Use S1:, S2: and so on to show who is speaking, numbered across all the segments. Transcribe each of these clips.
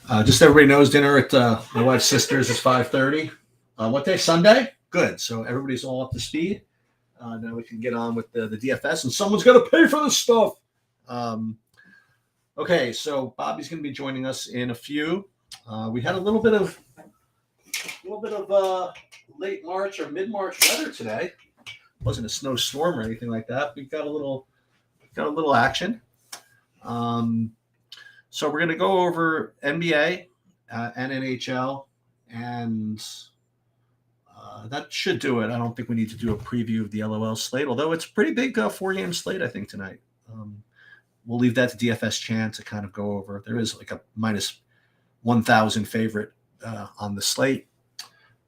S1: Just everybody knows dinner at my wife's sister's is 5:30. What day? Sunday? Good. So everybody's all up to speed. Now we can get on with the DFS, and someone's got to pay for this stuff. Okay, so Bobby's going to be joining us in a few. We had a little bit of late March or mid March weather today. It wasn't a snowstorm or anything like that. We got a little action. So we're going to go over NBA and NHL, and that should do it. I don't think we need to do a preview of the LOL slate, although it's a pretty big 4-game slate, I think, tonight. We'll leave that to DFS Chan to kind of go over. There is like a minus 1,000 favorite on the slate.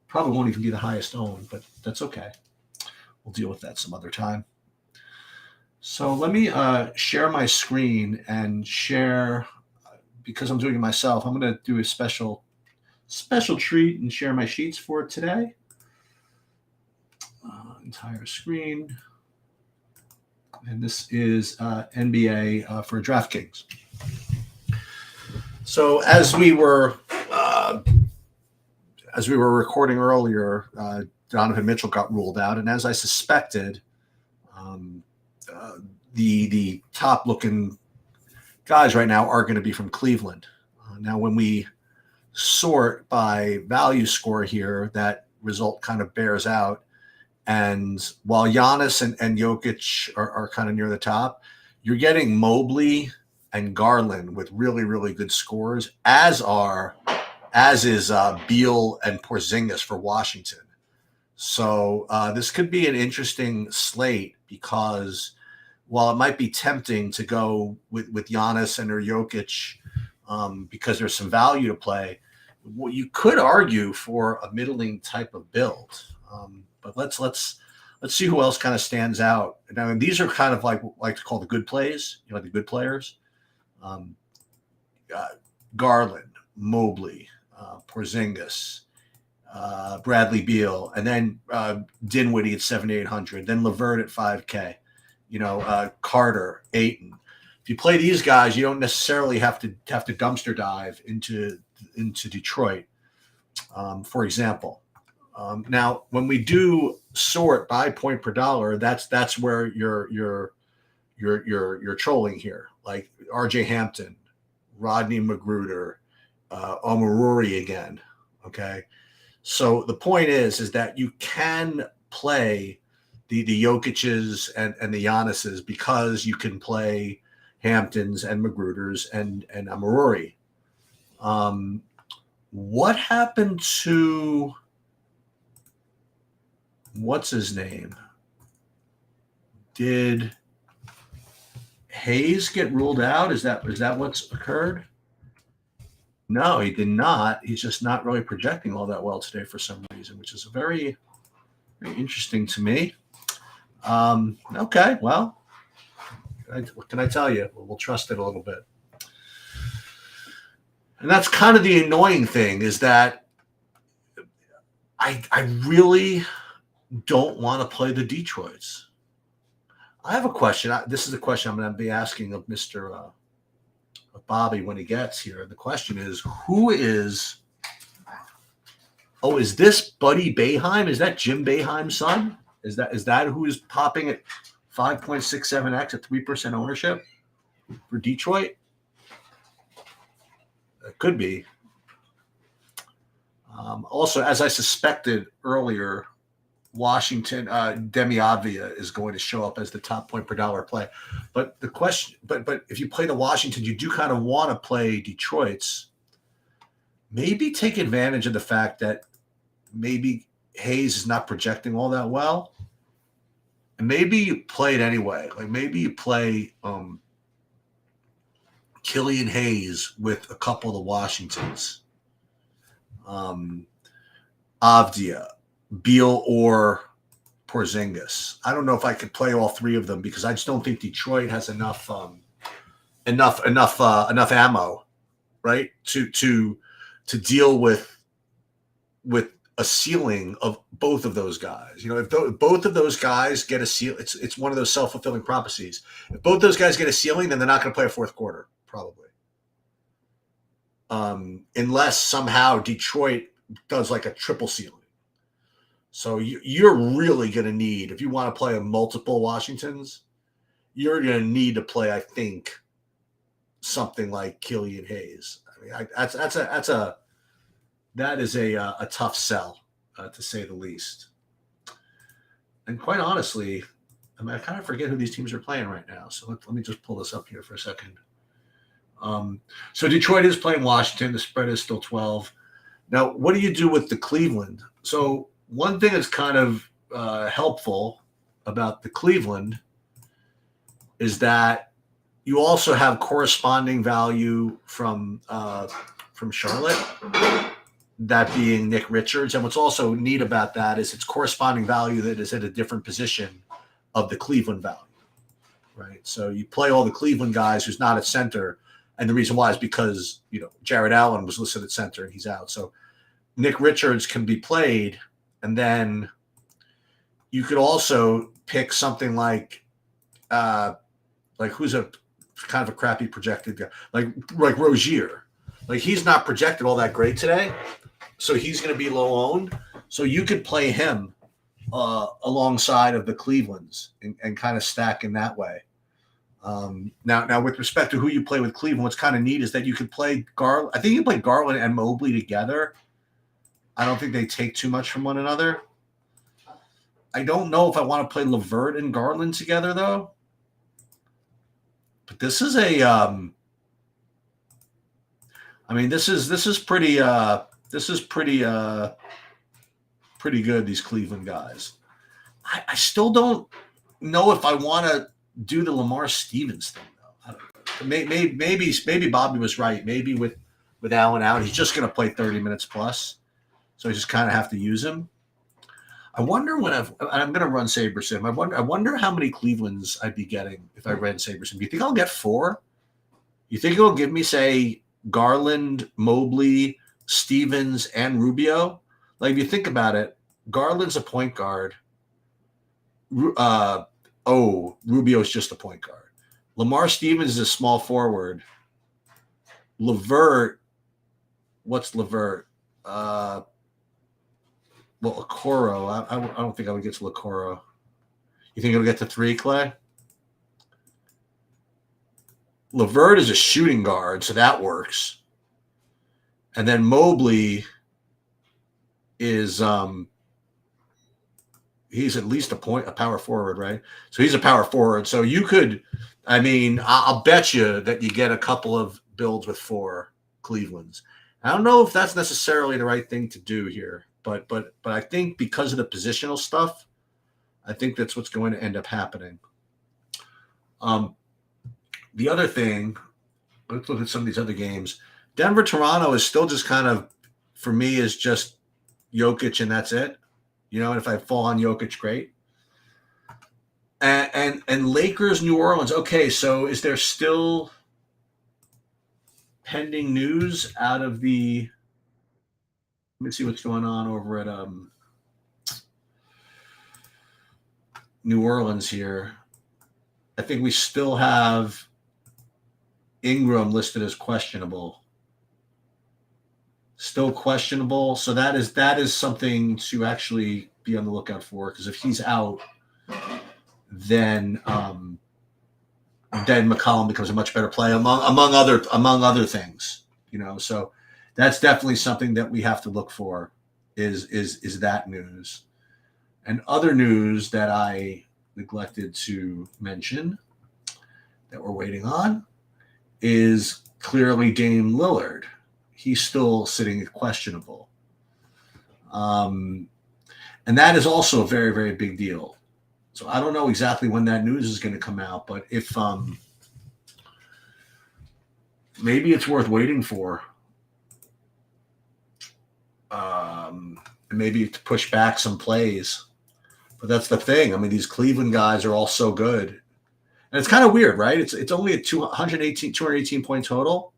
S1: Probably won't even be the highest owned, but that's okay. We'll deal with that some other time. So let me share my screen and share, because I'm doing it myself, I'm going to do a special treat and share my sheets for today. Entire screen. And this is NBA for DraftKings. So as we were recording earlier, Donovan Mitchell got ruled out, and as I suspected, the top looking guys right now are going to be from Cleveland. Now, when we sort by value score here, that result kind of bears out. And while Giannis and Jokic are kind of near the top, you're getting Mobley and Garland with really, really good scores, as is Beal and Porzingis for Washington. So this could be an interesting slate, because while it might be tempting to go with Giannis and or Jokic because there's some value to play, well, you could argue for a middling type of build. But let's see who else kind of stands out. Now, and these are kind of like to call the good plays, the good players. Garland, Mobley, Porzingis, Bradley Beal, and then Dinwiddie at 7,800, then LeVert at 5K. Carter, Ayton. If you play these guys, you don't necessarily have to dumpster dive into Detroit, for example. Now, when we do sort by point per dollar, that's where you're trolling here, like R.J. Hampton, Rodney Magruder, Omaruri again. Okay, so the point is that you can play the Jokic's and the Giannis's, because you can play Hamptons and Magruders and Omaruri. What happened to what's his name? Did Hayes get ruled out? Is that what's occurred? No, he did not. He's just not really projecting all that well today for some reason, which is very, very interesting to me. Okay, well, what can I tell you? We'll trust it a little bit. And that's kind of the annoying thing, is that I really don't want to play the Detroits. I have a question. This is a question I'm going to be asking of Mr. Bobby when he gets here. The question is, is this Buddy Boeheim? Is that Jim Boeheim's son? Is that who is popping at 5.67x at 3% ownership for Detroit? It could be. Also, as I suspected earlier, Washington, Demi Avdija is going to show up as the top point per dollar play. But the question, but if you play the Washington, you do kind of want to play Detroit's. Maybe take advantage of the fact that maybe Hayes is not projecting all that well, and maybe you play it anyway. Like maybe you play Killian Hayes with a couple of the Washingtons, Avdija, Beal, or Porzingis. I don't know if I could play all three of them, because I just don't think Detroit has enough ammo, right, to deal with a ceiling of both of those guys. If both of those guys get a ceiling, it's one of those self-fulfilling prophecies. If both those guys get a ceiling, then they're not going to play a fourth quarter, probably. unless somehow Detroit does like a triple ceiling. So you're really going to need, if you want to play a multiple Washingtons, you're going to need to play, I think, something like Killian Hayes. I mean, that is a tough sell, to say the least. And quite honestly, I mean, I kind of forget who these teams are playing right now. So let me just pull this up here for a second. So Detroit is playing Washington. The spread is still 12. Now, what do you do with the Cleveland? So one thing that's kind of helpful about the Cleveland is that you also have corresponding value from Charlotte, that being Nick Richards. And what's also neat about that is it's corresponding value that is at a different position of the Cleveland value, right? So you play all the Cleveland guys who's not at center. And the reason why is because, Jared Allen was listed at center and he's out. So Nick Richards can be played. And then you could also pick something like who's a kind of a crappy projected guy, like Rozier. Like he's not projected all that great today. So he's going to be low owned. So you could play him alongside of the Clevelands and kind of stack in that way. Now, with respect to who you play with Cleveland, what's kind of neat is that you could play Garland. I think you play Garland and Mobley together. I don't think they take too much from one another. I don't know if I want to play LeVert and Garland together though. But this is a, this is pretty good. These Cleveland guys. I still don't know if I want to do the Lamar Stevens thing though. I don't know. Maybe Bobby was right. Maybe with Allen out, he's just going to play 30 minutes plus. So I just kind of have to use him. I wonder I'm going to run SaberSim. I wonder how many Clevelands I'd be getting if I ran SaberSim. Do you think I'll get 4? You think it'll give me, say, Garland, Mobley, Stevens, and Rubio? Like, if you think about it, Garland's a point guard. Rubio's just a point guard. Lamar Stevens is a small forward. LeVert, what's LeVert? Okoro. I don't think I would get to Okoro. You think it'll get to 3, Clay? LeVert is a shooting guard, so that works. And then Mobley is he's at least a power forward, right? So he's a power forward. So you could, I'll bet you that you get a couple of builds with 4 Clevelands. I don't know if that's necessarily the right thing to do here. But I think because of the positional stuff, I think that's what's going to end up happening. The other thing, let's look at some of these other games. Denver-Toronto is still just kind of, for me, is just Jokic and that's it. And if I fall on Jokic, great. And Lakers-New Orleans. Okay, so is there still pending news out of the... Let me see what's going on over at New Orleans here. I think we still have Ingram listed as questionable. Still questionable. So that is something to actually be on the lookout for, because if he's out, then McCollum becomes a much better play among other things. So that's definitely something that we have to look for is that news. And other news that I neglected to mention that we're waiting on is clearly Dame Lillard. He's still sitting at questionable. And that is also a very, very big deal. So I don't know exactly when that news is going to come out, but if maybe it's worth waiting for. Maybe to push back some plays. But that's the thing. These Cleveland guys are all so good. And it's kind of weird, right? It's only a 218 point total.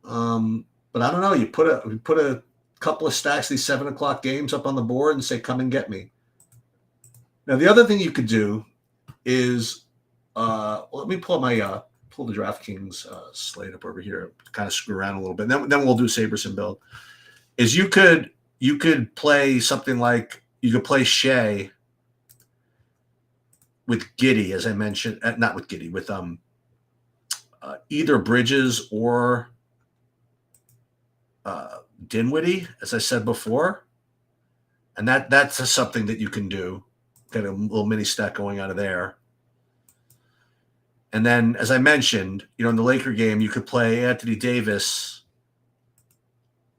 S1: But I don't know. You put a couple of stacks of these 7 o'clock games up on the board and say, come and get me. Now, the other thing you could do is, let me pull up my pull the DraftKings slate up over here, kind of screw around a little bit. Then we'll do Saberson build. Is you could play something like you could play Shea with Giddy, as I mentioned, not with Giddy, with either Bridges or Dinwiddie, as I said before, and that's something that you can do. Get a little mini stack going out of there. And then, as I mentioned, in the Laker game, you could play Anthony Davis,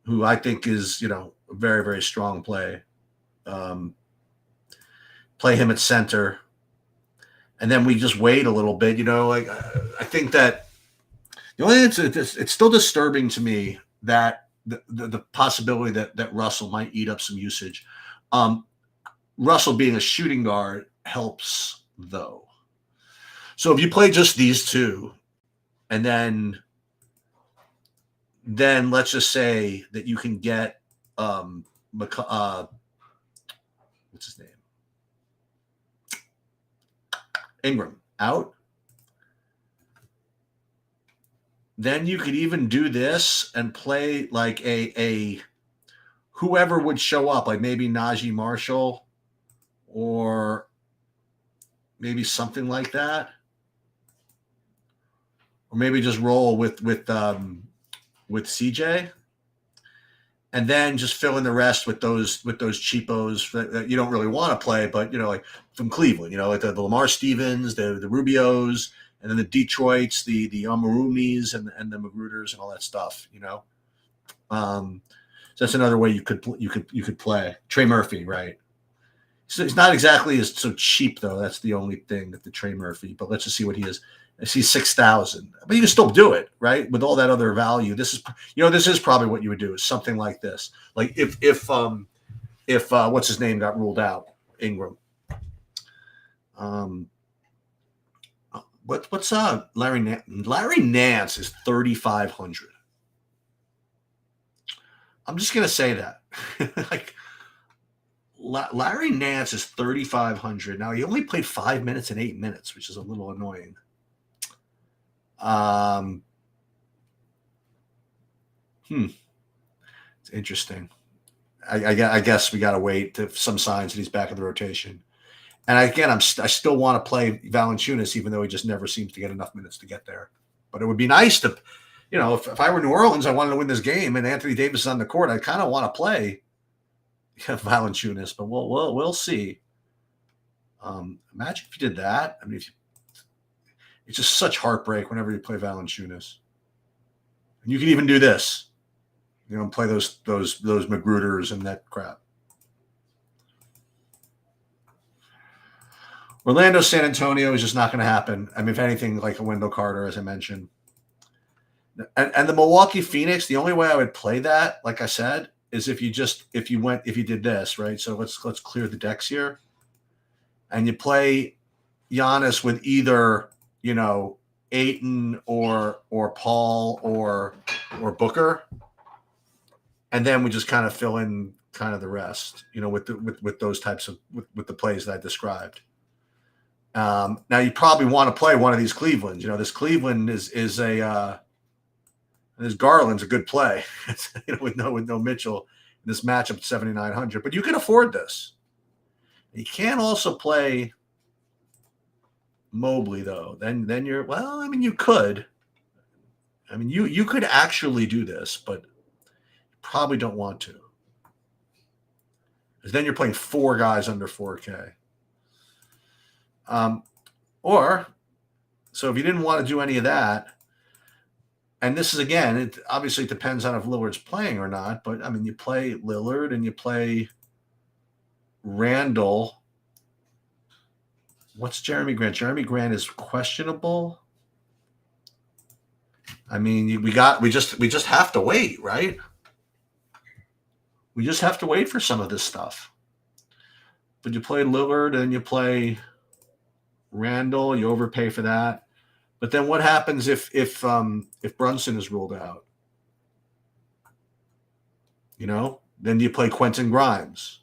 S1: who I think is, a very, very strong play. Play him at center. And then we just wait a little bit. I think that the only thing it's still disturbing to me that the possibility that Russell might eat up some usage. Russell being a shooting guard helps, though. So if you play just these two, and then let's just say that you can get what's his name? Ingram out. Then you could even do this and play like a whoever would show up, like maybe Najee Marshall or maybe something like that. Or maybe just roll with CJ, and then just fill in the rest with those cheapos that you don't really want to play, but like from Cleveland, like the Lamar Stevens, the Rubios, and then the Detroits, the Amarumis, and the Magruders and all that stuff. So that's another way you could play Trey Murphy, right? So he's not exactly so cheap though. That's the only thing that the Trey Murphy. But let's just see what he is. I see 6,000, but you can still do it, right? With all that other value, this is probably what you would do is something like this. Like if what's his name got ruled out, Ingram. What's Larry Nance? Larry Nance is 3,500. I'm just gonna say that, like Larry Nance is 3,500. Now he only played 5 minutes and 8 minutes, which is a little annoying. It's interesting. I guess we got to wait to some signs that he's back in the rotation. And again, I still want to play Valanciunas, even though he just never seems to get enough minutes to get there. But it would be nice to, if I were New Orleans, I wanted to win this game, and Anthony Davis is on the court. I kind of want to play Valanciunas, but we'll see. Imagine if you did that. I mean, it's just such heartbreak whenever you play Valanciunas. And you can even do this, play those Magruders and that crap. Orlando, San Antonio is just not going to happen. I mean, if anything, like a Wendell Carter, as I mentioned. And the Milwaukee Phoenix, the only way I would play that, like I said, is if you did this, right? So let's clear the decks here. And you play Giannis with either Ayton or Paul or Booker, and then we just kind of fill in kind of the rest, with those types of with the plays that I described. Now you probably want to play one of these Clevelands. This Cleveland is a this Garland's a good play, with no Mitchell in this matchup at 7,900. But you can afford this. You can also play Mobley though. Then you're you could. I mean you could actually do this, but you probably don't want to. Because then you're playing 4 guys under 4K. So if you didn't want to do any of that, and this is again, it obviously depends on if Lillard's playing or not, but I mean you play Lillard and you play Randall. What's Jeremy Grant? Jeremy Grant is questionable. I mean, we just have to wait, right? We just have to wait for some of this stuff. But you play Lillard and you play Randall, you overpay for that. But then what happens if Brunson is ruled out? Then do you play Quentin Grimes?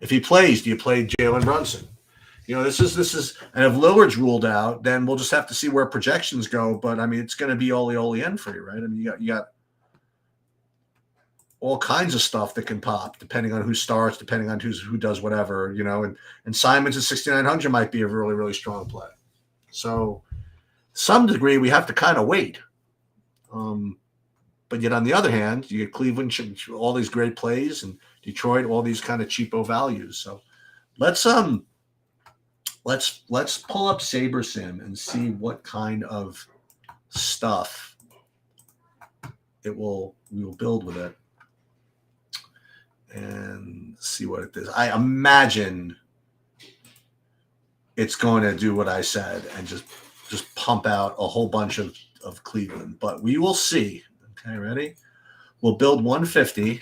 S1: If he plays, do you play Jalen Brunson? This is, and if Lillard's ruled out, then we'll just have to see where projections go. But I mean, it's going to be Ole end for you, right? I mean, you got all kinds of stuff that can pop depending on who starts, depending on who does whatever, and Simons at 6,900 might be a really, really strong play. So, some degree, we have to kind of wait. But yet, on the other hand, you get Cleveland, all these great plays, and Detroit, all these kind of cheapo values. So, let's pull up SaberSim and see what kind of stuff we will build with it, and see what it is. I imagine it's going to do what I said and just pump out a whole bunch of Cleveland, but we will see. Okay, ready? We'll build 150.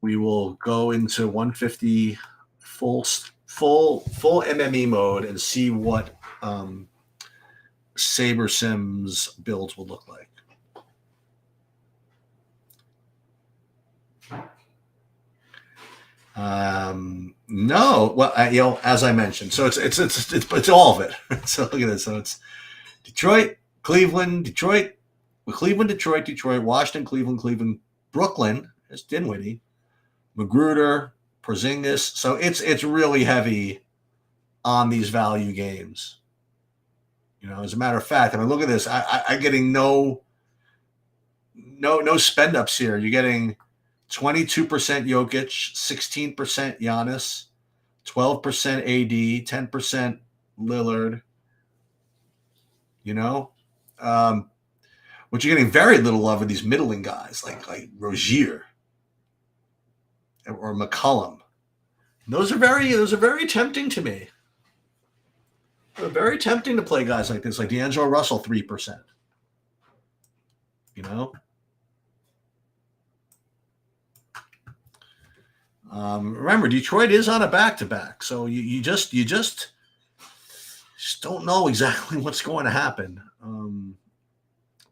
S1: We will go into 150 full MME mode and see what SaberSim's builds will look like. No, well, as I mentioned, so it's all of it. So look at this. So it's Detroit, Cleveland, Detroit, Detroit, Washington, Cleveland, Brooklyn. It's Dinwiddie, Magruder, Porzingis. So it's really heavy on these value games. As a matter of fact, I mean, look at this. I'm getting no spend ups here. You're getting 22% Jokic, 16% Giannis, 12% AD, 10% Lillard. What you're getting very little of are these middling guys like Rozier or McCollum. Those are very tempting to me. They're very tempting to play guys like this, like D'Angelo Russell, 3%. Remember, Detroit is on a back-to-back, so you just don't know exactly what's going to happen.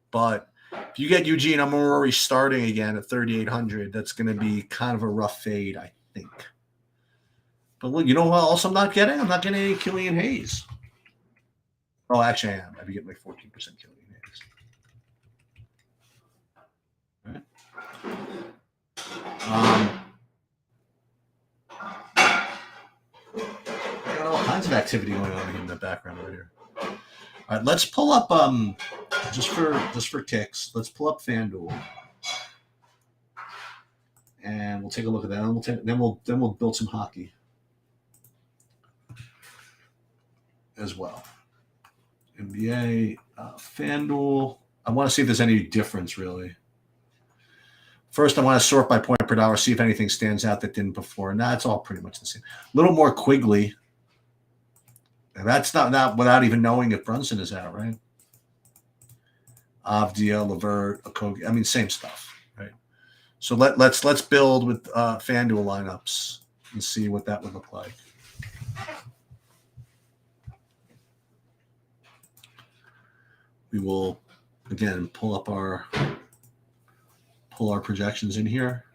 S1: But if you get Eugene Amorori starting again at 3,800, that's going to be kind of a rough fade, I think. But look, you know what else I'm not getting? I'm not getting any Killian Hayes. Oh, actually, I am. I'd be getting like 14% Killian Hayes. All right. Got all kinds of activity going on in the background right here. All right, let's pull up just for kicks. Let's pull up FanDuel, and we'll take a look at that. And then we'll build some hockey as well. NBA, FanDuel. I want to see if there's any difference really. First, I want to sort by point per dollar, see if anything stands out that didn't before. Nah, it's all pretty much the same. A little more Quigley. And that's not without even knowing if Brunson is out, right? Avdia, Levert, Okogie. I mean, same stuff, right? So let's build with FanDuel lineups and see what that would look like. We will again pull our projections in here.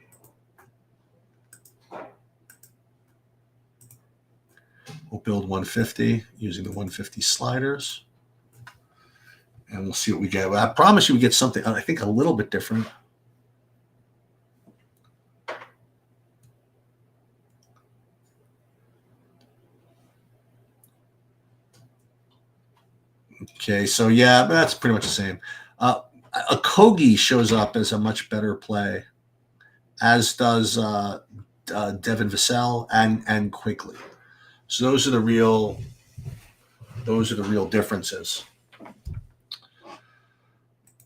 S1: We'll build 150 using the 150 sliders. And we'll see what we get. Well, I promise you we get something, I think, a little bit different. Okay, so yeah, that's pretty much the same. Okogie shows up as a much better play, as does Devin Vassell and Quigley. So those are the real differences.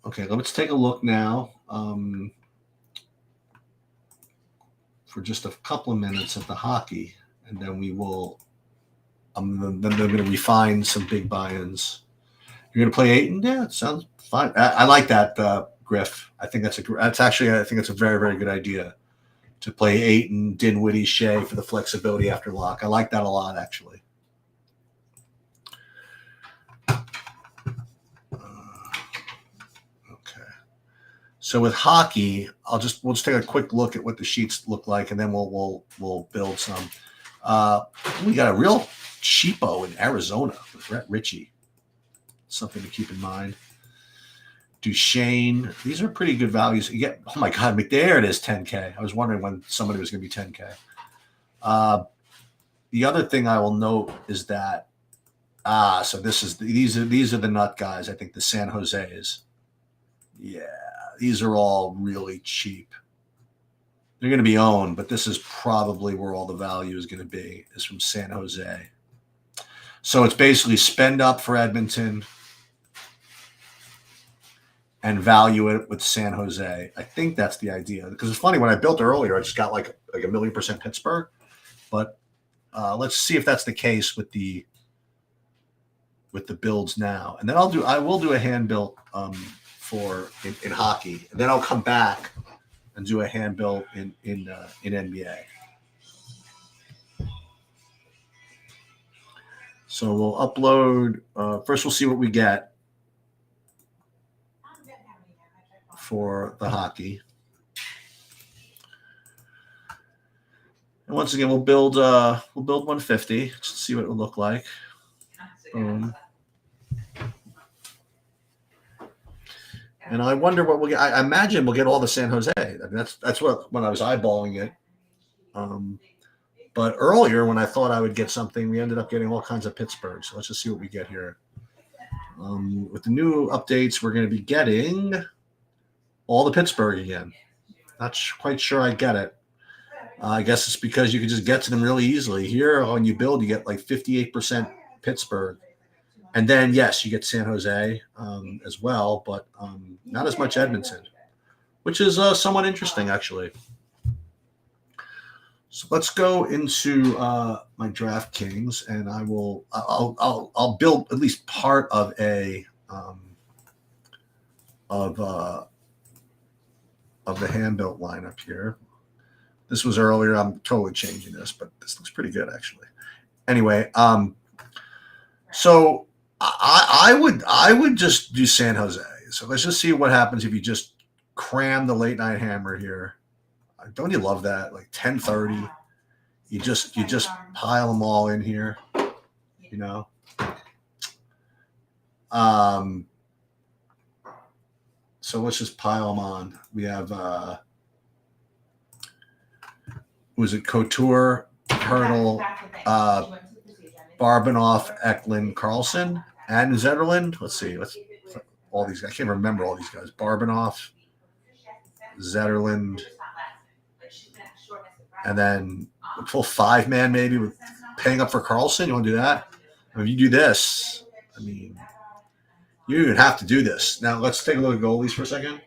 S1: Okay, let's take a look now for just a couple of minutes at the hockey, and then we will. Then they're going to refine some big buy-ins. You're going to play Ayton? Yeah, it sounds fine. I like that, Griff. I think that's a very, very good idea to play Ayton, Dinwiddie, Shea for the flexibility after lock. I like that a lot, actually. Okay. So with hockey, we'll just take a quick look at what the sheets look like, and then we'll build some. We got a real cheapo in Arizona with Brett Ritchie. Something to keep in mind. Duchesne. These are pretty good values. You get, oh my God, there it is, 10K. I was wondering when somebody was going to be 10K. The other thing I will note is that so these are the nut guys. I think the San Jose's. Yeah, these are all really cheap. They're going to be owned, but this is probably where all the value is going to be, is from San Jose. So it's basically spend up for Edmonton and value it with San Jose. I think that's the idea. Because it's funny, when I built earlier, I just got like a 1,000,000% Pittsburgh. But let's see if that's the case with the builds now. And then I will do a hand build for in hockey, and then I'll come back and do a hand build in NBA. So we'll upload. First, we'll see what we get for the hockey. And once again, we'll build 150 just to see what it will look like. Boom. And I wonder what we'll get. I imagine we'll get all the San Jose. I mean, that's what, when I was eyeballing it. But earlier, when I thought I would get something, we ended up getting all kinds of Pittsburgh. So let's just see what we get here. With the new updates, we're going to be getting all the Pittsburgh again. Not quite sure I get it. I guess it's because you can just get to them really easily. Here, when you build, you get like 58% Pittsburgh. And then, yes, you get San Jose as well, but not as much Edmonton, which is somewhat interesting, actually. So let's go into my DraftKings, and I'll build at least part of the hand built lineup here. This was earlier. I'm totally changing this, but this looks pretty good, actually. Anyway, so I would just do San Jose. So let's just see what happens if you just cram the late night hammer here. Don't you love that? Like 10:30, you just pile them all in here, you know. So let's just pile them on. We have was it Couture, Hurdle, Barbanoff, Eklund, Carlson, and Zetterlund. Let's see. All these. I can't remember all these guys. Barbanoff, Zetterlund, and then a full 5-man maybe with paying up for Carlson. You want to do that? I mean, if you do this, I mean, you even have to do this. Now let's take a look at goalies for a second.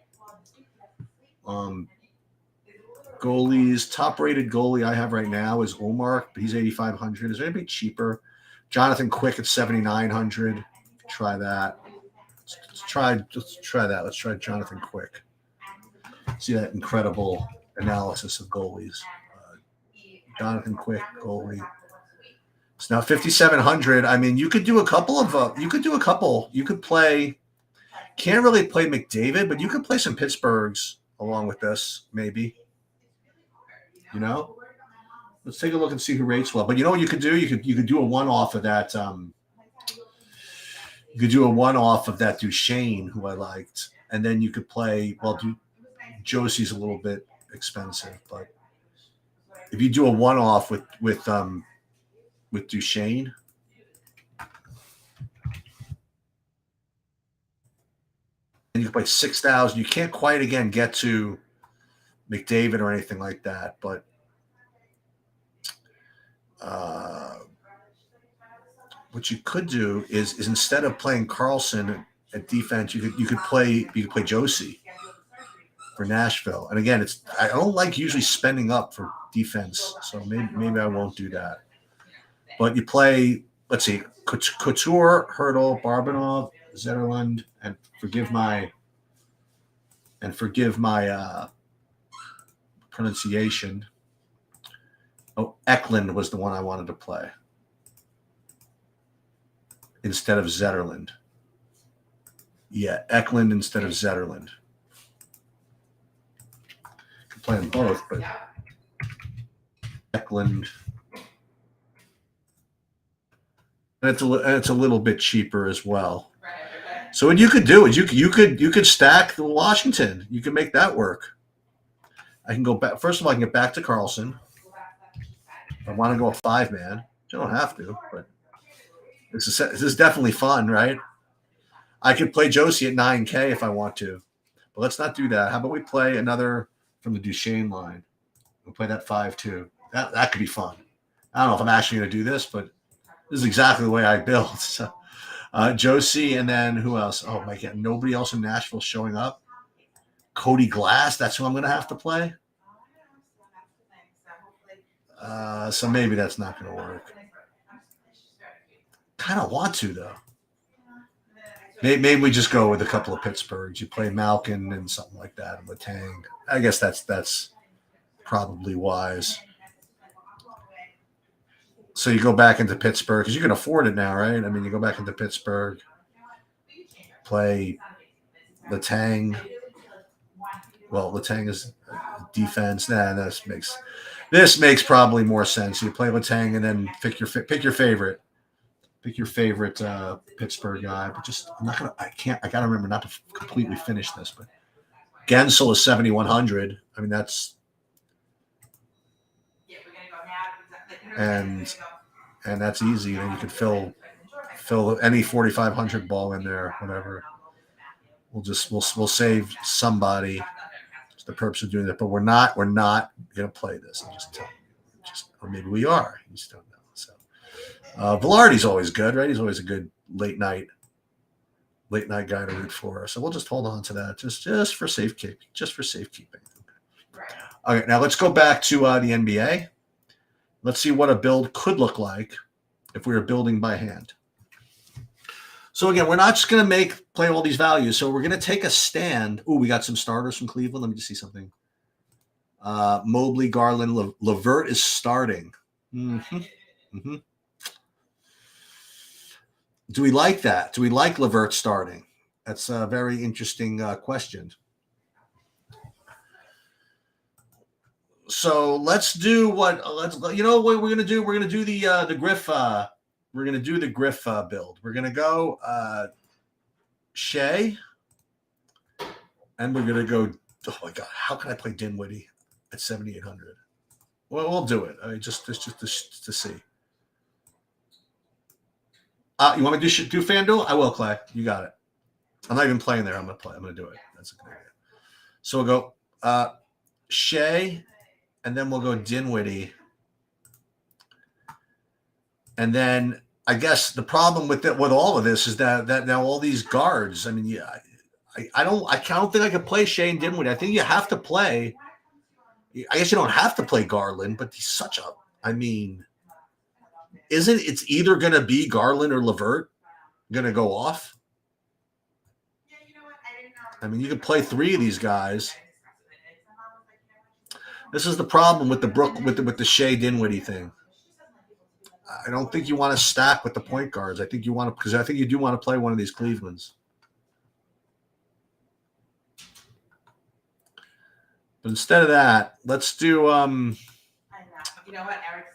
S1: Goalies, top-rated goalie I have right now is Ullmark, but he's 8,500. Is there anybody cheaper? Jonathan Quick at 7,900. Try that. Let's try that. Let's try Jonathan Quick. See that incredible analysis of goalies. Jonathan Quick, goalie. It's now 5,700. I mean, you could do a couple. You could play. Can't really play McDavid, but you could play some Pittsburghs along with this, maybe. You know, let's take a look and see who rates well. But you know what you could do? You could do a one-off of that. You could do a one-off of that Duchesne, who I liked, and then you could play. Well, Josie's a little bit expensive, but if you do a one-off with Duchesne, and you can play 6,000. You can't quite again get to McDavid or anything like that, but what you could do is instead of playing Carlson at defense, you could play Josie for Nashville. And again, I don't like usually spending up for defense, so maybe I won't do that. But you play, let's see, Couture, Hurdle, Barbanoff, Zetterlund, and forgive my pronunciation. Oh, Eklund was the one I wanted to play instead of Zetterlund. Yeah, Eklund instead of Zetterlund. Could play them both, but Eklund And it's a little bit cheaper as well. So what you could do is you could stack the Washington. You can make that work. I can go back. First of all, I can get back to Carlson. If I want to go a 5-man, you don't have to, but this is definitely fun, right? I could play Josie at 9K if I want to, but let's not do that. How about we play another from the Duchesne line? We'll play that 5-2. That could be fun. I don't know if I'm actually going to do this, but this is exactly the way I build. So, Josie, and then who else? Oh my God, nobody else in Nashville showing up. Cody Glass, that's who I'm going to have to play. So maybe that's not going to work. Kind of want to though. Maybe we just go with a couple of Pittsburghs. You play Malkin and something like that, and Letang. I guess that's probably wise. So you go back into Pittsburgh because you can afford it now, right? I mean, you go back into Pittsburgh, play Letang. Well, Letang is defense. Nah, this makes probably more sense. You play Letang and then pick your favorite. Pick your favorite Pittsburgh guy, but just I'm not gonna. I gotta remember not to completely finish this. But Gensel is 7,100. I mean and that's easy. And you can fill any 4,500 ball in there, whatever. We'll save somebody. It's the purpose of doing that, but we're not gonna play this. I'm just telling you. Or maybe we are. You just don't know. So. Velarde's always good, right? He's always a good late night guy to root for. So we'll just hold on to that, just for safekeeping. Okay, now let's go back to the NBA. Let's see what a build could look like if we were building by hand. So again, we're not just going to play all these values. So we're going to take a stand. Oh, we got some starters from Cleveland. Let me just see something. Mobley, Garland, LeVert is starting. Mm-hmm. Do we like that? Do we like LeVert starting? That's a very interesting question. So let's do what what we're gonna do. We're gonna do the Griff. We're gonna do the Griff build. We're gonna go Shea, and we're gonna go. Oh my God, how can I play Dinwiddie at 7,800? Well, we'll do it. I mean, just to see. You want me to do FanDuel? I will, Clay. You got it. I'm not even playing there. I'm going to play. I'm going to do it. That's a good idea. So we'll go Shea, and then we'll go Dinwiddie. And then I guess the problem with all of this is that now all these guards. I mean, yeah, I don't think I could play Shea and Dinwiddie. I think you have to play. I guess you don't have to play Garland, but he's such a. I mean. It's either going to be Garland or LeVert going to go off? I mean, you could play 3 of these guys. This is the problem with the Shea Dinwiddie thing. I don't think you want to stack with the point guards. I think you want to, because I think you do want to play one of these Clevelands. But instead of that, let's do. You know what, Eric?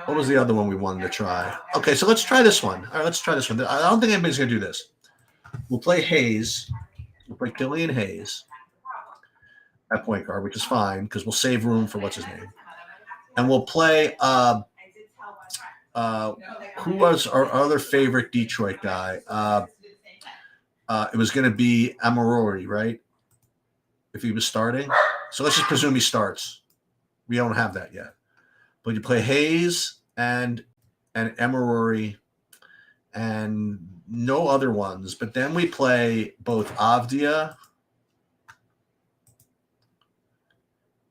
S1: What was the other one we wanted to try? Okay, so let's try this one. All right, let's try this one. I don't think anybody's going to do this. We'll play Hayes. We'll play Killian Hayes at point guard, which is fine because we'll save room for what's his name. And we'll play who was our other favorite Detroit guy? It was going to be Amarori, right? If he was starting. So let's just presume he starts. We don't have that yet. But you play Hayes and Emery and no other ones. But then we play both Avdia,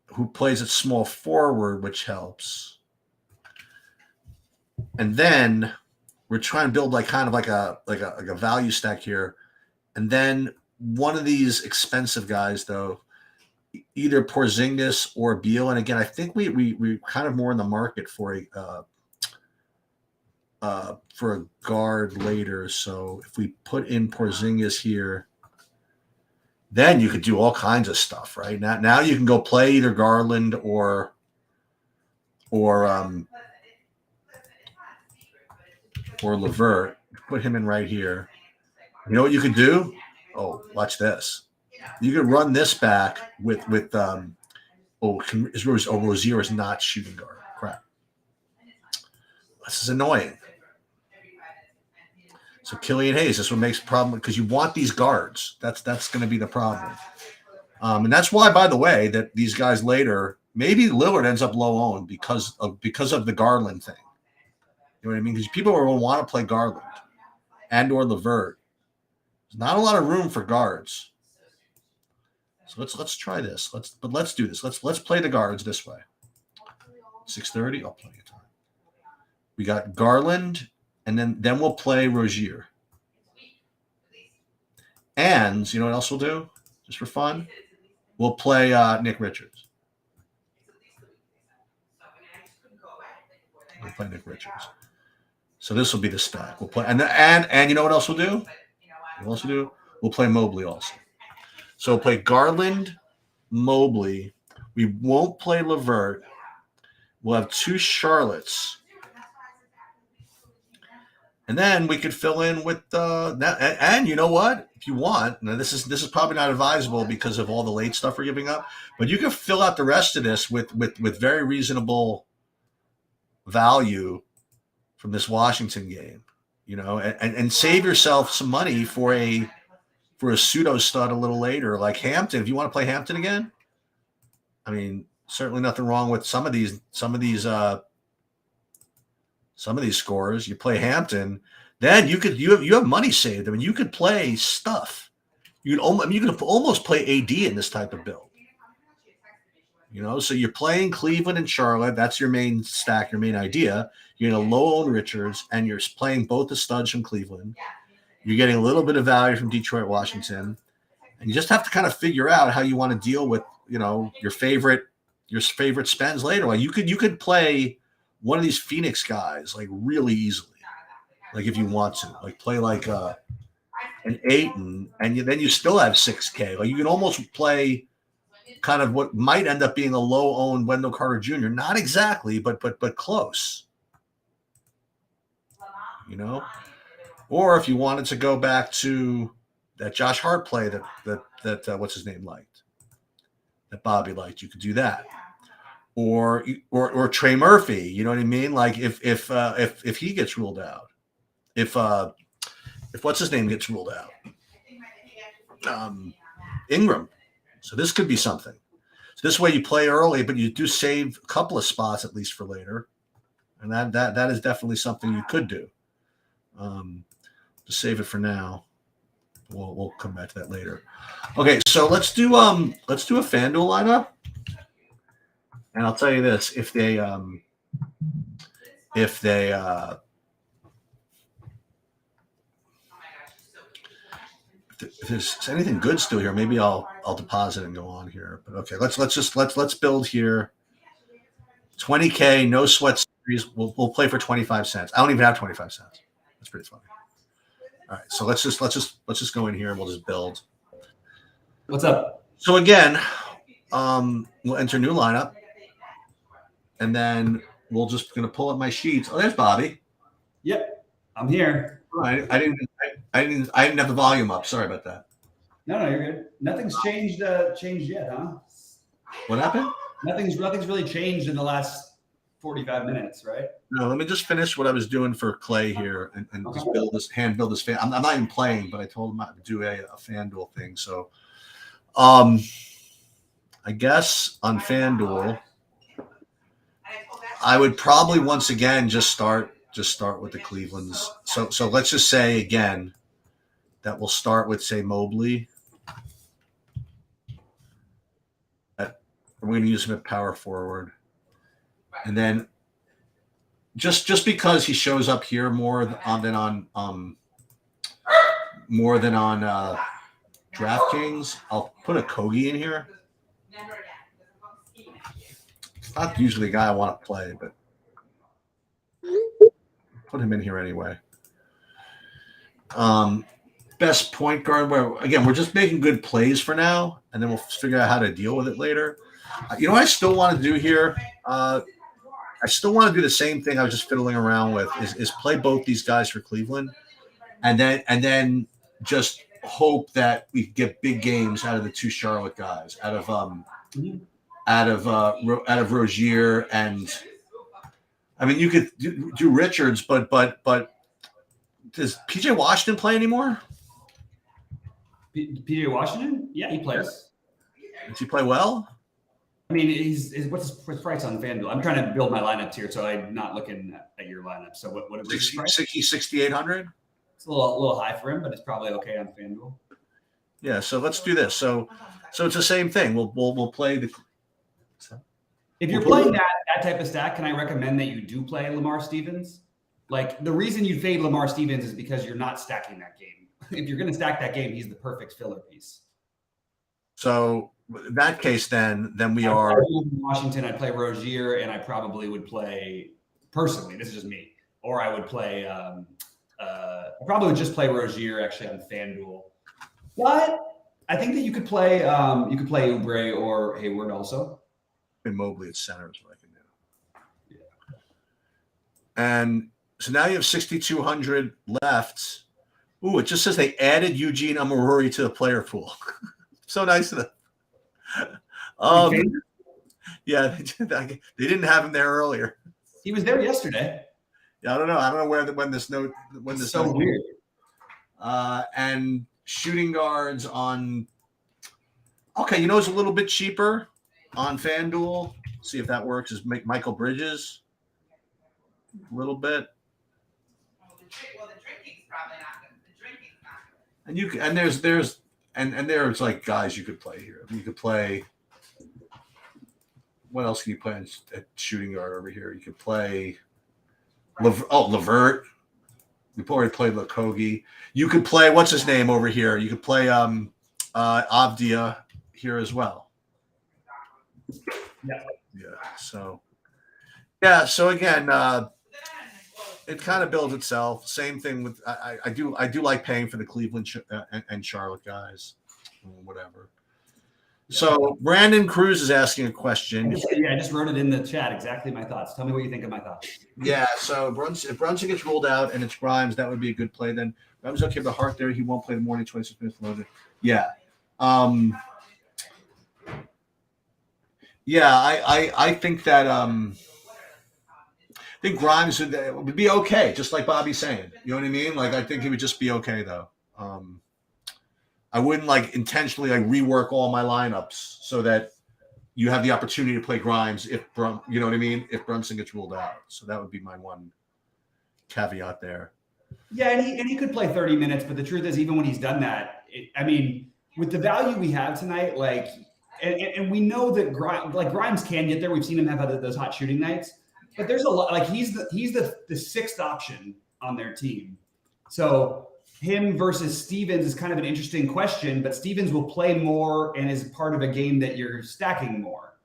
S1: who plays at small forward, which helps. And then we're trying to build kind of like a value stack here. And then one of these expensive guys, though, either Porzingis or Beal. And again, I think we kind of more in the market for a guard later. So if we put in Porzingis here, then you could do all kinds of stuff, right? Now you can go play either Garland or or Levert. Put him in right here. You know what you could do? Oh, watch this. You could run this back with Rozier is not shooting guard. Crap. This is annoying. So Killian Hayes, this one makes a problem because you want these guards. That's going to be the problem. And that's why, by the way, that these guys later, maybe Lillard ends up low owned because of the Garland thing. You know what I mean? Because people will want to play Garland and or Levert. There's not a lot of room for guards. So let's try this. Let's do this. Let's play the guards this way. 6:30. I'll play it time. We got Garland, and then we'll play Rozier. And you know what else we'll do? Just for fun, we'll play Nick Richards. We'll play Nick Richards. So this will be the stack. We'll play, and you know what else we'll do? We'll play Mobley also. So we'll play Garland, Mobley. We won't play Levert. We'll have two Charlottes. And then we could fill in with that. And you know what? If you want, now this is probably not advisable because of all the late stuff we're giving up, but you can fill out the rest of this with very reasonable value from this Washington game, you know, and save yourself some money for a pseudo stud a little later, like Hampton. If you want to play Hampton again, I mean, certainly nothing wrong with some of these scores. You play Hampton, then you have money saved. I mean, you could play stuff. You could almost play AD in this type of build. You know, so you're playing Cleveland and Charlotte. That's your main stack, your main idea. You're going to low own Richards, and you're playing both the studs from Cleveland. You're getting a little bit of value from Detroit, Washington, and you just have to kind of figure out how you want to deal with, you know, your favorite spends later. Like you could play one of these Phoenix guys like really easily, like if you want to, like play like an Ayton, and then you still have 6K. Like you can almost play kind of what might end up being a low-owned Wendell Carter Jr. Not exactly, but close. You know, or if you wanted to go back to that Josh Hart play that what's his name liked, that Bobby liked, you could do that. Or Trey Murphy, you know what I mean? Like if he gets ruled out, if what's his name gets ruled out, Ingram. So this could be something. So this way you play early, but you do save a couple of spots at least for later, and that is definitely something you could do. Just save it for now. We'll come back to that later. Okay, so let's do a FanDuel lineup. And I'll tell you this: if there's anything good still here, maybe I'll deposit and go on here. But okay, let's build here. 20K, no sweat series. We'll play for 25 cents. I don't even have 25 cents. That's pretty funny. All right, so let's just go in here and we'll just build.
S2: What's up?
S1: So again, we'll enter new lineup. And then we'll just going to pull up my sheets. Oh, there's Bobby.
S2: Yep, I'm here.
S1: I didn't have the volume up. Sorry about that.
S2: No, you're good. Nothing's changed yet, huh?
S1: What happened?
S2: Nothing's really changed in the last 45 minutes, right?
S1: No, let me just finish what I was doing for Clay here and just build this fan. I'm not even playing, but I told him not to do a FanDuel thing. So, I guess on FanDuel, I would probably once again just start with the Clevelands. So let's just say again that we'll start with, say, Mobley. We're going to use him at power forward, and then just because he shows up here more than on DraftKings, I'll put a Kogi in here. It's not usually the guy I want to play, but put him in here anyway. Best point guard. Where again, we're just making good plays for now, and then we'll figure out how to deal with it later. You know what I still want to do here? I still want to do the same thing I was just fiddling around with is play both these guys for Cleveland, and then just hope that we get big games out of the two Charlotte guys, out of Rozier, and I mean you could do Richards, but does PJ Washington play anymore?
S2: PJ Washington? Yeah, he plays.
S1: Does he play well?
S2: I mean, what's his price on FanDuel? I'm trying to build my lineups here, so I'm not looking at your lineup. So what is his price?
S1: 6,800.
S2: It's a little high for him, but it's probably okay on FanDuel.
S1: Yeah, so let's do this. So it's the same thing. We'll play the.
S2: If you're playing that type of stack, can I recommend that you do play Lamar Stevens? Like the reason you fade Lamar Stevens is because you're not stacking that game. If you're going to stack that game, he's the perfect filler piece.
S1: So in that case, then we
S2: I'd
S1: are
S2: Washington. I'd play Rozier, and I probably would play personally. This is just me, or I would play. I probably would just play Rozier actually on FanDuel. But I think that you could play Oubre or Hayward also.
S1: in Mobley at center is what I can do. Yeah. And so now you have 6,200 left. Ooh, it just says they added Eugene Amaruri to the player pool. So nice of them. Yeah, they didn't have him there earlier.
S2: He was there yesterday.
S1: Yeah, I don't know when this note
S2: so weird.
S1: And shooting guards on. Okay, it's a little bit cheaper on FanDuel. See if that works. Is Michael Bridges a little bit.
S3: Well, the drinking's probably not good. The drinking's not good.
S1: And there's like guys you could play here. You could play. What else can you play at shooting guard over here? You could play. Levert. We've already played Lakogi. You could play what's his name over here. You could play Avdia here as well.
S2: Yeah.
S1: So again, it kind of builds itself. Same thing with I do like paying for the Cleveland and Charlotte guys, whatever. So Brandon Cruz is asking a question.
S2: I just wrote it in the chat. Exactly my thoughts. Tell me what you think of my thoughts.
S1: Yeah. So if Brunson gets rolled out and it's Grimes, that would be a good play. Then Grimes okay, but Hart there, he won't play the morning 26 minutes loaded. Yeah. I think that I think Grimes would be okay, just like Bobby's saying. You know what I mean? Like I think he would just be okay though. I wouldn't intentionally rework all my lineups so that you have the opportunity to play Grimes if you know what I mean, if Brunson gets ruled out. So that would be my one caveat there.
S2: Yeah, and he could play 30 minutes, but the truth is, even when he's done that, with the value we have tonight, and we know that Grimes can get there. We've seen him have those hot shooting nights, but there's a lot. He's the sixth option on their team, so. Him versus Stevens is kind of an interesting question, but Stevens will play more and is part of a game that you're stacking more.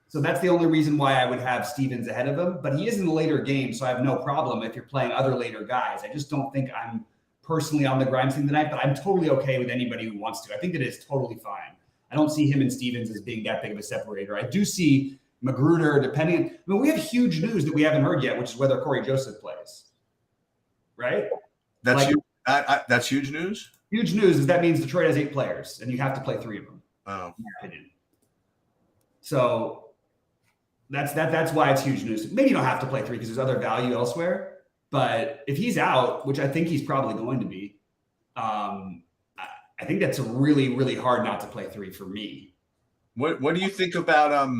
S2: So that's the only reason why I would have Stevens ahead of him, but he is in the later game. So I have no problem if you're playing other later guys. I just don't think I'm personally on the Grimes team tonight, but I'm totally okay with anybody who wants to. I think that is totally fine. I don't see him and Stevens as being that big of a separator. I do see Magruder we have huge news that we haven't heard yet, which is whether Corey Joseph plays, right?
S1: That's huge news.
S2: Huge news is that means Detroit has 8 players, and you have to play 3 of them.
S1: Oh,
S2: in my opinion. So that's why it's huge news. Maybe you don't have to play 3 because there's other value elsewhere. But if he's out, which I think he's probably going to be, I think that's really, really hard not to play 3 for me.
S1: What do you think about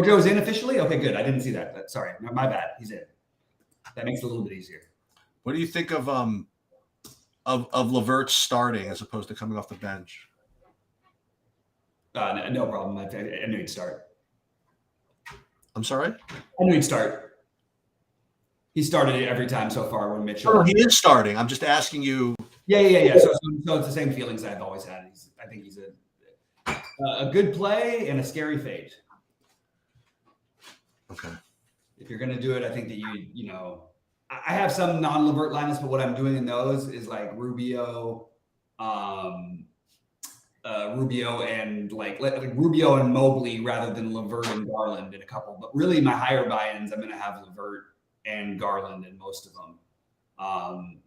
S2: Joe's in officially? Okay, good. I didn't see that. Sorry, my bad. He's in. That makes it a little bit easier.
S1: What do you think of Levert starting as opposed to coming off the bench?
S2: No problem. I knew he'd start.
S1: I'm sorry?
S2: I knew he'd start. He started it every time so far when Mitchell.
S1: Oh, he is starting. I'm just asking you.
S2: Yeah. So it's the same feelings I've always had. I think he's a good play and a scary fade.
S1: Okay.
S2: If you're going to do it, I think that I have some non-Levert lineups, but what I'm doing in those is like Rubio, Rubio and like Rubio and Mobley rather than LeVert and Garland in a couple. But really, my higher buy-ins, I'm going to have LeVert and Garland in most of them,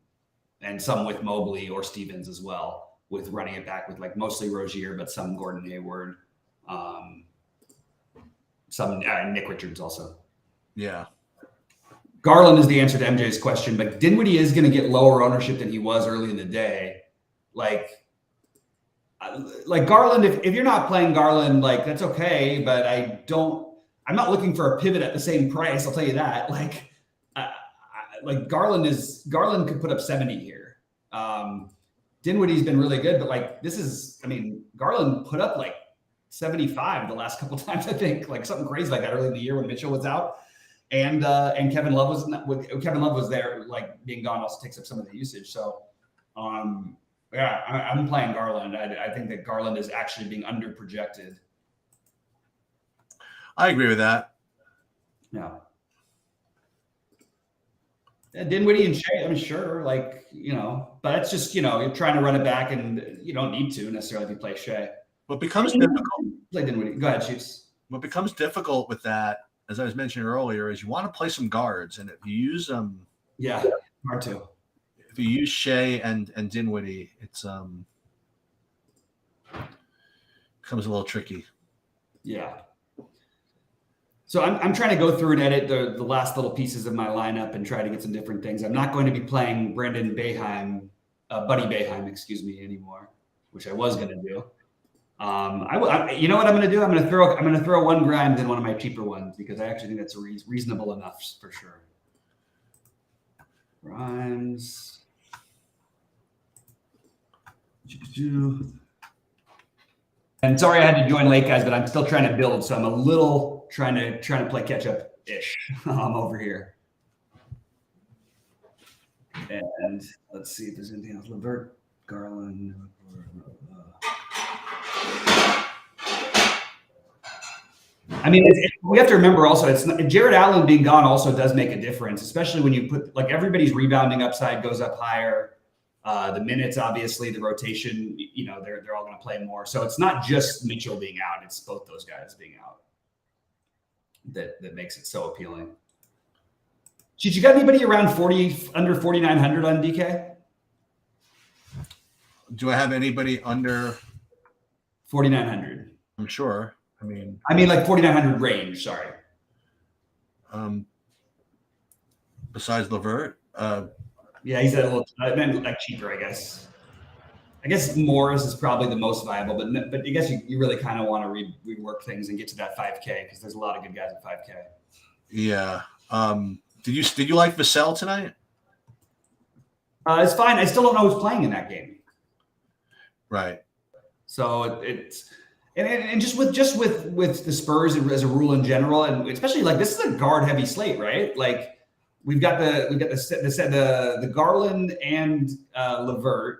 S2: and some with Mobley or Stevens as well, with running it back with like mostly Rozier, but some Gordon Hayward, some Nick Richards also.
S1: Yeah.
S2: Garland is the answer to MJ's question, but Dinwiddie is going to get lower ownership than he was early in the day. Like Garland, if you're not playing Garland, like that's okay, but I'm not looking for a pivot at the same price. I'll tell you that. Like Garland could put up 70 here. Dinwiddie's been really good, but like Garland put up like 75 the last couple of times, I think, like something crazy like that early in the year when Mitchell was out. And Kevin Love was there, like being gone also takes up some of the usage. So, yeah, I'm playing Garland. I think that Garland is actually being under projected.
S1: I agree with that.
S2: Yeah. Dinwiddie and Shea, I mean, sure, like, but it's just, you're trying to run it back and you don't need to necessarily if you play Shea.
S1: What becomes difficult?
S2: Play Dinwiddie. Go ahead, Chiefs.
S1: What becomes difficult with that, as I was mentioning earlier, is you want to play some guards, and if you use them,
S2: hard to.
S1: If you use Shea and Dinwiddie, it's becomes a little tricky.
S2: Yeah. So I'm trying to go through and edit the last little pieces of my lineup and try to get some different things. I'm not going to be playing Buddy Boeheim, anymore, which I was going to do. You know what I'm going to do? I'm going to throw one Grimes in one of my cheaper ones because I actually think that's reasonable enough for sure. Grimes. And sorry I had to join late, guys, but I'm still trying to build, so I'm a little trying to play catch up ish. Over here. And let's see if there's anything else. LeVert, Garland. I mean, we have to remember also, Jared Allen being gone also does make a difference, especially when you put like everybody's rebounding upside goes up higher. The minutes, obviously, the rotation, they're all going to play more. So it's not just Mitchell being out; it's both those guys being out that makes it so appealing. Did you got anybody around under 4,900 on DK?
S1: Do I have anybody under
S2: 4,900?
S1: I'm sure. I mean
S2: like 4,900 range. Sorry.
S1: Besides LeVert,
S2: yeah, he's a little like cheaper, I guess. I guess Morris is probably the most viable, but I guess you really kind of want to rework things and get to that 5K because there's a lot of good guys at 5K.
S1: Yeah. Did you like Vassell tonight?
S2: It's fine. I still don't know who's playing in that game.
S1: Right.
S2: So it's and just with the Spurs as a rule in general, and especially like this is a guard heavy slate, right? Like we've got the Garland and LeVert,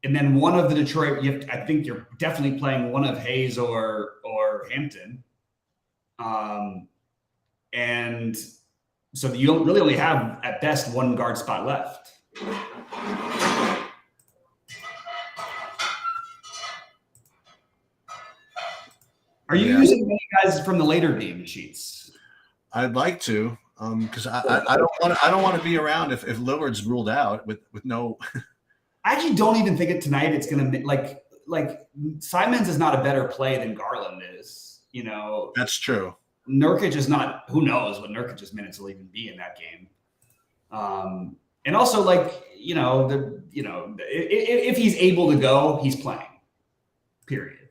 S2: and then one of the Detroit. I think you're definitely playing one of Hayes or Hampton, and so you don't really only have at best one guard spot left. Are you using many guys from the later game sheets?
S1: I'd like to, because I don't want to be around if Lillard's ruled out with no.
S2: I actually don't even think it tonight. It's gonna like Simons is not a better play than Garland is.
S1: That's true.
S2: Nurkic is not. Who knows what Nurkic's minutes will even be in that game? And also, if he's able to go, he's playing. Period.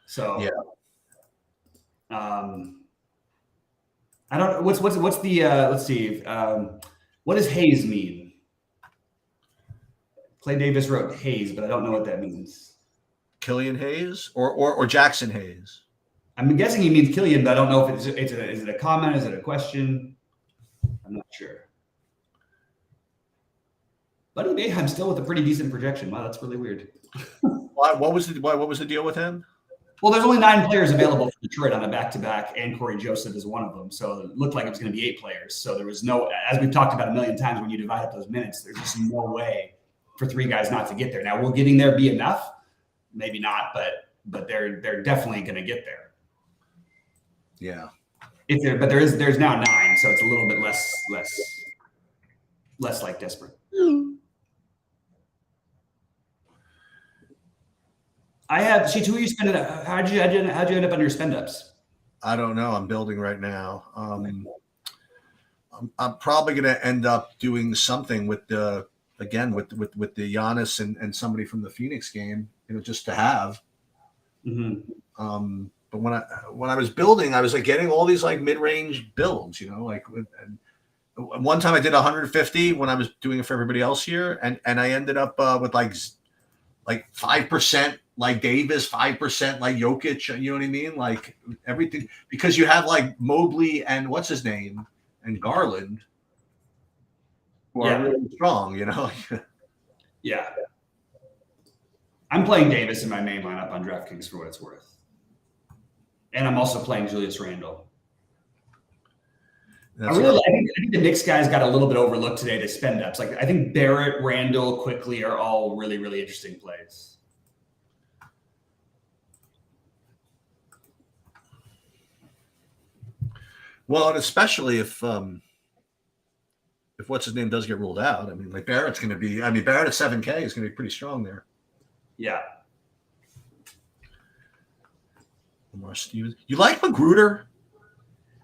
S2: So
S1: yeah.
S2: I don't. What's the? Let's see. What does Hayes mean? Clay Davis wrote Hayes, but I don't know what that means.
S1: Killian Hayes or Jackson Hayes.
S2: I'm guessing he means Killian, but I don't know if is it a comment? Is it a question? I'm not sure. Buddy Boeheim still with a pretty decent projection. Wow, that's really weird.
S1: What was the deal with him?
S2: Well, there's only 9 players available for Detroit on a back-to-back, and Corey Joseph is one of them. So it looked like it was going to be 8 players. So there was no, as we've talked about a million times, when you divide up those minutes, there's just no way for 3 guys not to get there. Now, will getting there be enough? maybe not, but they're definitely going to get there.
S1: Yeah.
S2: But there's now 9, so it's a little bit less like desperate. I have Sheets. Who are you spending? How'd you end up on your spend ups?
S1: I don't know. I'm building right now. I'm probably going to end up doing something with the Giannis and somebody from the Phoenix game, just to have.
S2: Mm-hmm.
S1: But when I was building, I was like getting all these like mid-range builds, like one time I did 150 when I was doing it for everybody else here, and I ended up with like 5% like Davis, 5% like Jokic. You know what I mean? Like everything, because you have like Mobley and what's his name and Garland, who are really strong.
S2: Yeah. I'm playing Davis in my main lineup on DraftKings for what it's worth. And I'm also playing Julius Randle. I think the Knicks guys got a little bit overlooked today to spend ups. Like I think Barrett, Randle, Quickly are all really, really interesting plays.
S1: Well, and especially if what's his name does get ruled out, I mean, like Barrett's going to be. I mean, Barrett at 7K is going to be pretty strong there.
S2: Yeah.
S1: Lamar Stevens. You like Magruder?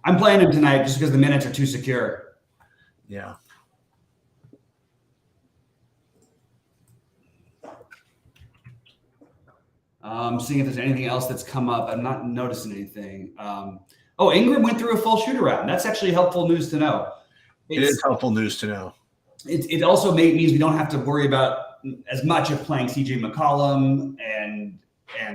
S2: I'm playing him tonight just because the minutes are too secure.
S1: Yeah.
S2: Seeing if there's anything else that's come up. I'm not noticing anything. Ingram went through a full shoot around. That's actually helpful news to know.
S1: It is helpful news to know.
S2: It also means we don't have to worry about as much of playing CJ McCollum and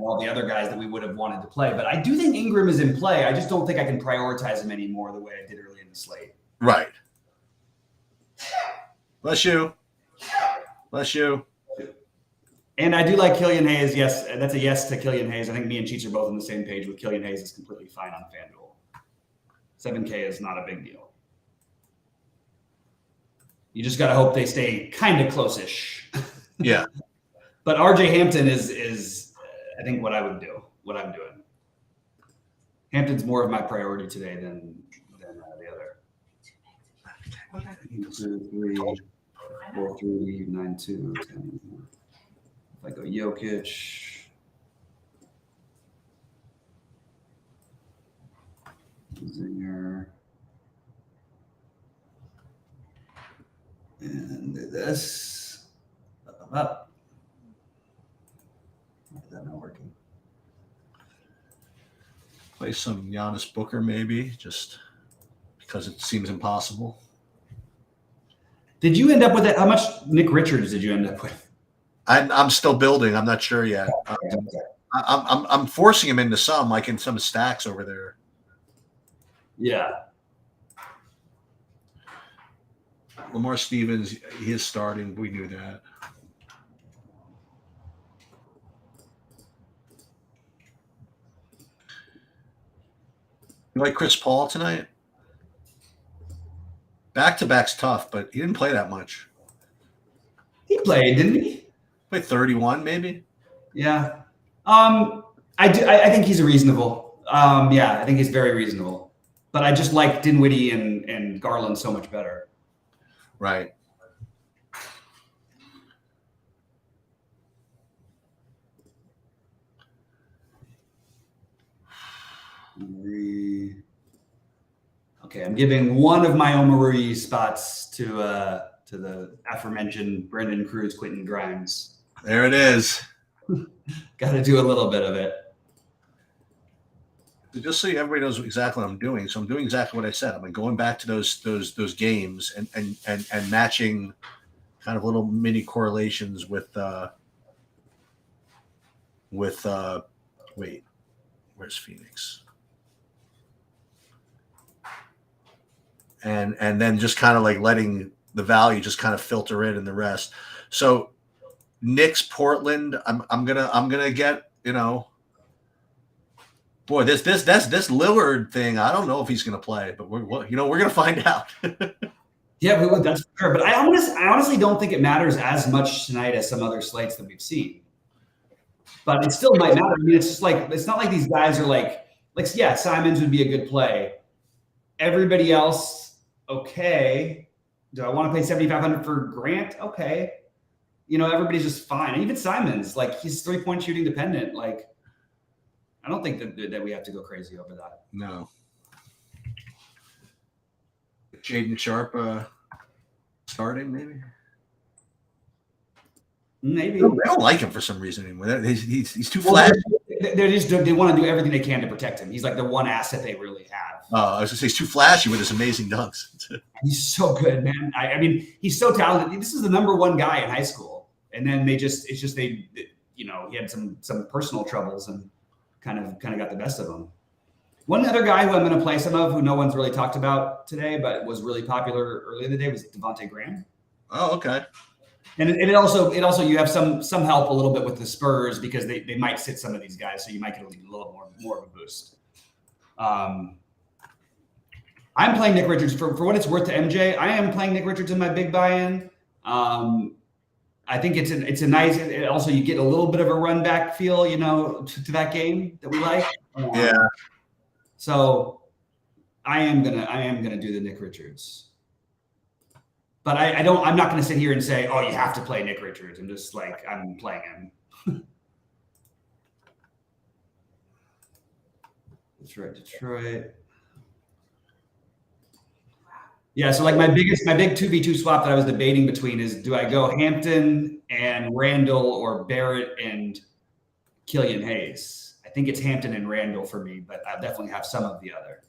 S2: all the other guys that we would have wanted to play. But I do think Ingram is in play. I just don't think I can prioritize him anymore the way I did early in the slate.
S1: Right. Bless you. Bless you.
S2: And I do like Killian Hayes. Yes, that's a yes to Killian Hayes. I think me and Cheats are both on the same page with Killian Hayes is completely fine on FanDuel. 7K is not a big deal. You just got to hope they stay kind of close-ish.
S1: Yeah.
S2: But RJ Hampton is I think what I would do, what I'm doing. Hampton's more of my priority today than the other. 1, 2, 3, 4, 3, 9, 2, 10. If I go Jokic, Zinger, and this up. Why is that not working?
S1: Play some Giannis Booker maybe, just because it seems impossible.
S2: Did you end up with it? How much Nick Richards did you end up with?
S1: I'm still building. I'm not sure yet. I'm forcing him into some, like in some stacks over there.
S2: Yeah.
S1: Lamar Stevens, he is starting. We knew that. You like Chris Paul tonight? Back-to-back's tough, but he didn't play that much.
S2: He played, didn't he?
S1: Played 31, maybe.
S2: Yeah. I think he's reasonable. I think he's very reasonable. But I just like Dinwiddie and Garland so much better.
S1: Right.
S2: Okay, I'm giving one of my Omarui spots to the aforementioned Brendan Cruz, Quentin Grimes.
S1: There it is.
S2: Got to do a little bit of it.
S1: Just so everybody knows exactly what I'm doing. So I'm doing exactly what I said. I'm going back to those games and matching kind of little mini correlations with wait, where's Phoenix? And then just kind of like letting the value just kind of filter in and the rest. So Knicks, Portland, I'm gonna get, boy, this Lillard thing, I don't know if he's gonna play, but we're gonna find out.
S2: Yeah, that's for sure. But I honestly don't think it matters as much tonight as some other slates that we've seen. but it still might matter. I mean, it's just like it's not like these guys are like yeah, Simons would be a good play. Everybody else, okay. Do I want to pay $7,500 for Grant? Okay. Everybody's just fine. And even Simons, like he's 3-point shooting dependent. Like, I don't think that we have to go crazy over that.
S1: No. Jaden Sharp starting maybe.
S2: Maybe
S1: I don't like him for some reason anymore. He's too flashy.
S2: They want to do everything they can to protect him. He's like the one asset they really have.
S1: I was gonna say he's too flashy with his amazing dunks.
S2: He's so good, man. I mean, he's so talented. This is the number one guy in high school, and then he had some personal troubles and kind of got the best of him. One other guy who I'm going to play some of, who no one's really talked about today, but was really popular earlier in the day, was Devontae Graham.
S1: Oh, okay.
S2: And it also you have some help a little bit with the Spurs because they might sit some of these guys, so you might get a little more of a boost. I'm playing Nick Richards for what it's worth to MJ. I am playing Nick Richards in my big buy-in. I think it's a nice. Also, you get a little bit of a run back feel, to that game that we like.
S1: Yeah.
S2: So I am gonna do the Nick Richards. But I'm not going to sit here and say, oh, you have to play Nick Richards. I'm just like, I'm playing him. Detroit. Yeah, so like my big 2v2 swap that I was debating between is, do I go Hampton and Randall or Barrett and Killian Hayes? I think it's Hampton and Randall for me, but I'll definitely have some of the other.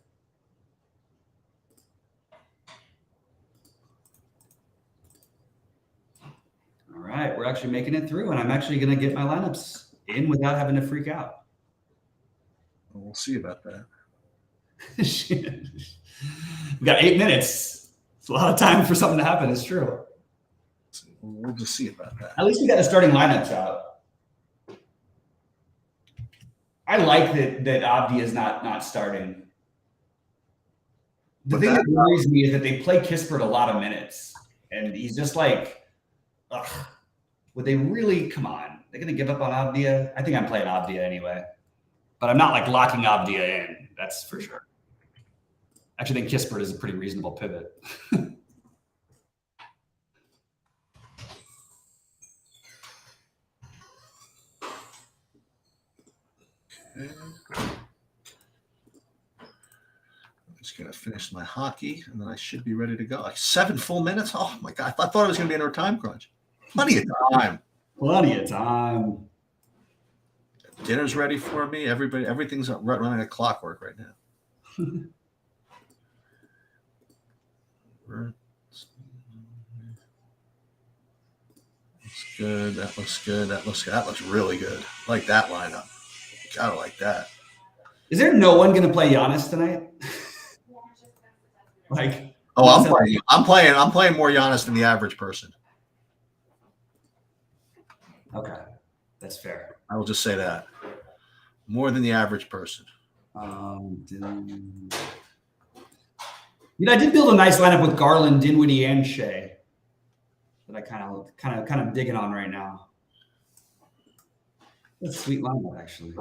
S2: All right, we're actually making it through, and I'm actually going to get my lineups in without having to freak out.
S1: We'll see about that.
S2: We got 8 minutes. It's a lot of time for something to happen. It's true.
S1: We'll just see about that.
S2: At least we got the starting lineups out. I like that Abdi is not starting. The thing that worries me is that they play Kispert a lot of minutes, and he's just like, ugh. Would they really? Come on. They're going to give up on Abdia? I think I'm playing Abdia anyway. But I'm not like locking Abdia in. That's for sure. I actually think Kispert is a pretty reasonable pivot.
S1: Okay. I'm just going to finish my hockey, and then I should be ready to go. Like 7 full minutes? Oh, my God. I thought it was going to be in our time crunch. Plenty of time.
S2: Plenty of time.
S1: Dinner's ready for me. Everything's running at clockwork right now. Looks good. That looks good. That looks really good. I like that lineup. Gotta like that.
S2: Is there no one going to play Giannis tonight?
S1: I'm playing more Giannis than the average person.
S2: Okay, that's fair.
S1: I will just say that. More than the average person.
S2: I did build a nice lineup with Garland, Dinwiddie, and Shea that I kind of digging on right now. That's a sweet lineup, actually.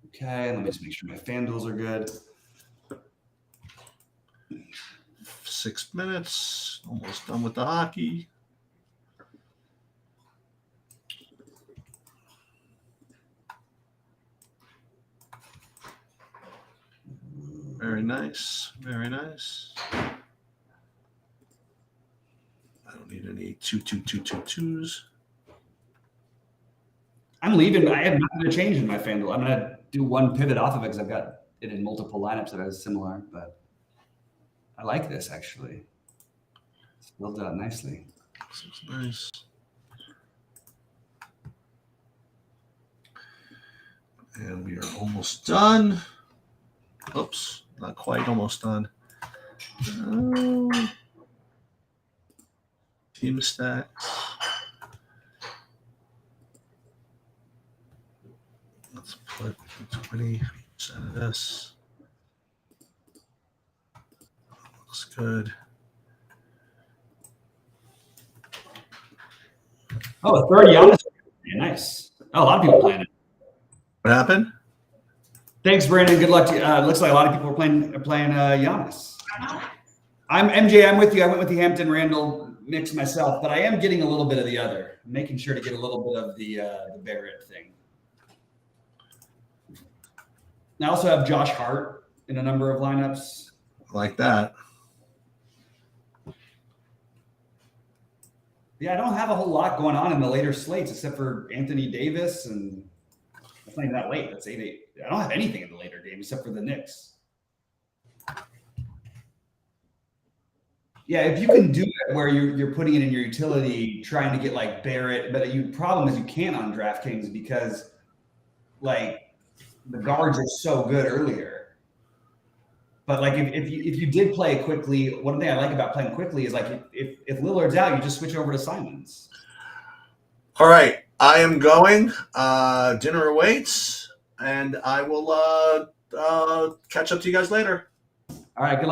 S2: Okay, let me just make sure my FanDuels are good.
S1: 6 minutes, almost done with the hockey. Very nice, very nice. I don't need any 2-2-2-2-2s.
S2: I'm leaving. I have nothing to change in my FanDuel. I'm going to do one pivot off of it because I've got it in multiple lineups that are similar, but I like this actually. It's built out nicely.
S1: This is nice. And we are almost done. Oops, not quite almost done. Team stacks. Let's put 20% of this. Looks good.
S2: Oh, a third Giannis. Nice. Oh, a lot of people playing it.
S1: What happened?
S2: Thanks, Brandon. Good luck to you. Looks like a lot of people are playing Giannis. I'm MJ. I'm with you. I went with the Hampton Randall mix myself, but I am getting a little bit of the other. I'm making sure to get a little bit of the Barrett thing. I also have Josh Hart in a number of lineups.
S1: Like that.
S2: Yeah, I don't have a whole lot going on in the later slates except for Anthony Davis, and that's not even that late. That's 8-8. I don't have anything in the later game except for the Knicks. Yeah, if you can do it where you're putting it in your utility, trying to get like Barrett, but the problem is you can't on DraftKings because like the guards are so good earlier. But like if you did play quickly, one thing I like about playing quickly is like if Lillard's out, you just switch over to Simons.
S1: All right, I am going. Dinner awaits, and I will catch up to you guys later.
S2: All right, good luck.